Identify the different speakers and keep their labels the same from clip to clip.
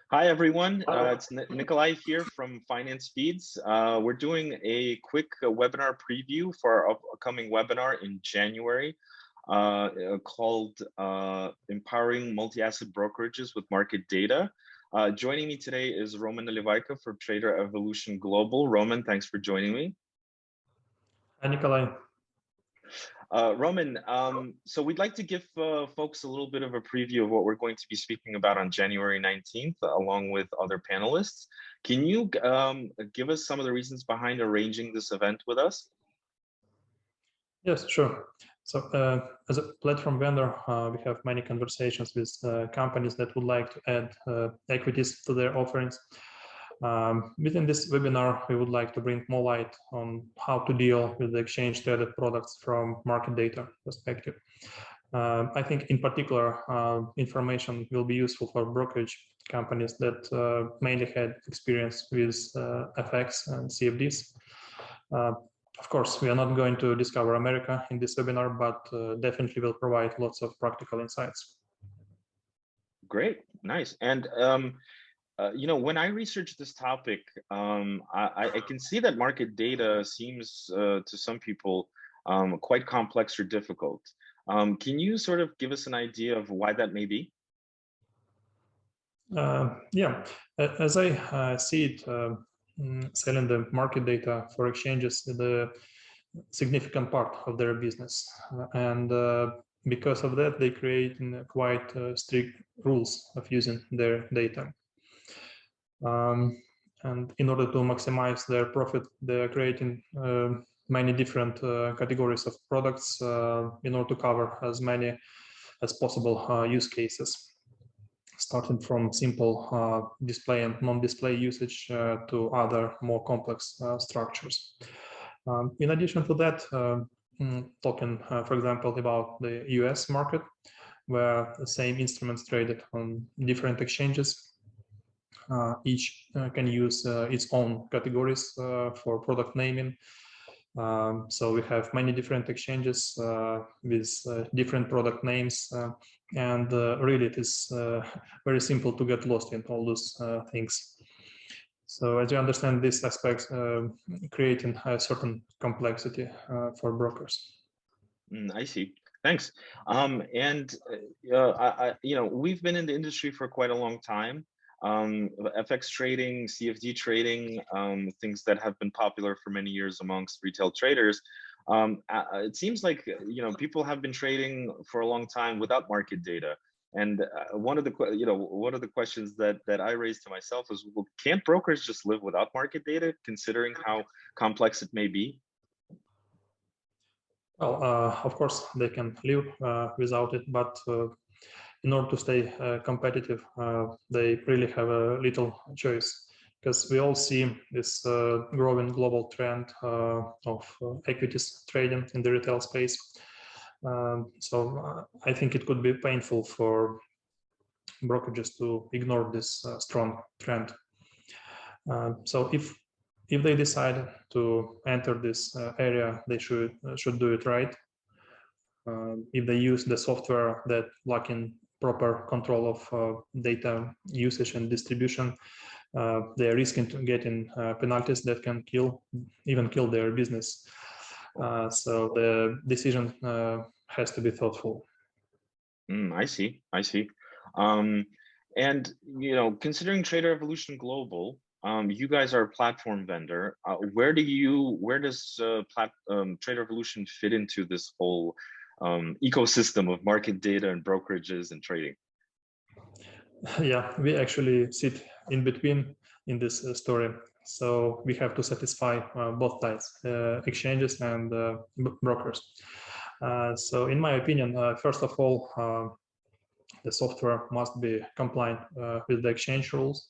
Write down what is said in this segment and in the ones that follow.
Speaker 1: Hi, everyone. It's Nikolai here from FinanceFeeds. We're doing a quick webinar preview for our upcoming webinar in January called Empowering Multi-Asset Brokerages with Market Data. Joining me today is Roman Nalivayko for TraderEvolution Global. Roman, thanks for joining me.
Speaker 2: Hi, Nikolai.
Speaker 1: Roman, so we'd like to give folks a little bit of a preview of what we're going to be speaking about on January 19th, along with other panelists. Can you give us some of the reasons behind arranging this event with us?
Speaker 2: Yes, sure. So as a platform vendor, we have many conversations with companies that would like to add equities to their offerings. Within this webinar, we would like to bring more light on how to deal with the exchange traded products from market data perspective. I think in particular, information will be useful for brokerage companies that mainly had experience with FX and CFDs. Of course, we are not going to discover America in this webinar, but definitely will provide lots of practical insights.
Speaker 1: Great, nice. And you know, when I researched this topic, I can see that market data seems to some people quite complex or difficult. Can you sort of give us an idea of why that may be?
Speaker 2: Yeah, as I see it, selling the market data for exchanges is the significant part of their business. And because of that, they create quite strict rules of using their data. And in order to maximize their profit, they are creating many different categories of products in order to cover as many as possible use cases, starting from simple display and non-display usage to other more complex structures. In addition to that, talking, for example, about the US market, where the same instruments traded on different exchanges, each can use its own categories for product naming. So we have many different exchanges with different product names, and really it is very simple to get lost in all those things. So as you understand, these aspects creating a certain complexity for brokers.
Speaker 1: I see. Thanks. You know, we've been in the industry for quite a long time. FX trading, CFD trading, things that have been popular for many years amongst retail traders. It seems like, you know, people have been trading for a long time without market data. And one of the questions that I raised to myself is, well, can't brokers just live without market data, considering how complex it may be?
Speaker 2: Well, of course, they can live without it, but in order to stay competitive, they really have a little choice, because we all see this growing global trend of equities trading in the retail space. So I think it could be painful for brokerages to ignore this strong trend. So if they decide to enter this area, they should do it right. If they use the software that lacking proper control of data usage and distribution, they are risking to getting penalties that can even kill their business. So the decision has to be thoughtful.
Speaker 1: I see. And you know, considering TraderEvolution Global, you guys are a platform vendor. Where does TraderEvolution fit into this whole ecosystem of market data and brokerages and trading?
Speaker 2: Yeah, we actually sit in between in this story. So we have to satisfy both sides, exchanges and brokers. So in my opinion, first of all, the software must be compliant with the exchange rules.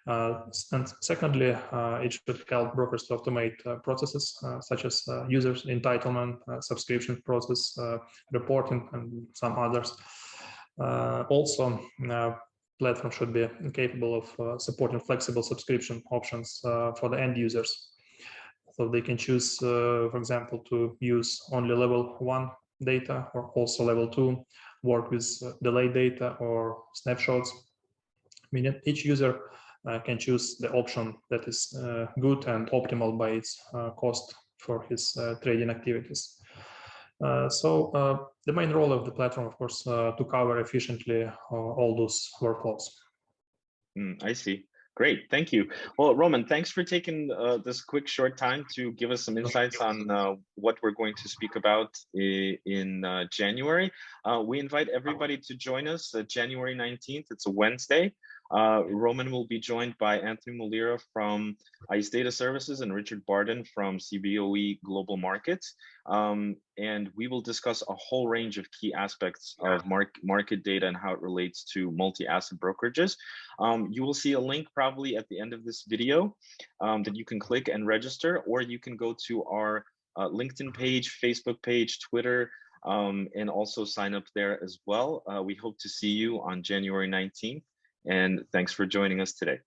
Speaker 2: And secondly, it should help brokers to automate processes such as users entitlement, subscription process, reporting, and some others. Also, platform should be capable of supporting flexible subscription options for the end users. So they can choose, for example, to use only level 1 data, or also level 2, work with delayed data or snapshots. meaning each user can choose the option that is good and optimal by its cost for his trading activities. So the main role of the platform, of course, to cover efficiently all those workflows.
Speaker 1: I see. Great, thank you. Well, Roman, thanks for taking this quick short time to give us some insights on what we're going to speak about in January. We invite everybody to join us January 19th. It's a Wednesday. Roman will be joined by Anthony Molira from ICE Data Services and Richard Barden from CBOE Global Markets. And we will discuss a whole range of key aspects of market data and how it relates to multi-asset brokerages. You will see a link probably at the end of this video that you can click and register, or you can go to our LinkedIn page, Facebook page, Twitter, and also sign up there as well. We hope to see you on January 19th. And thanks for joining us today.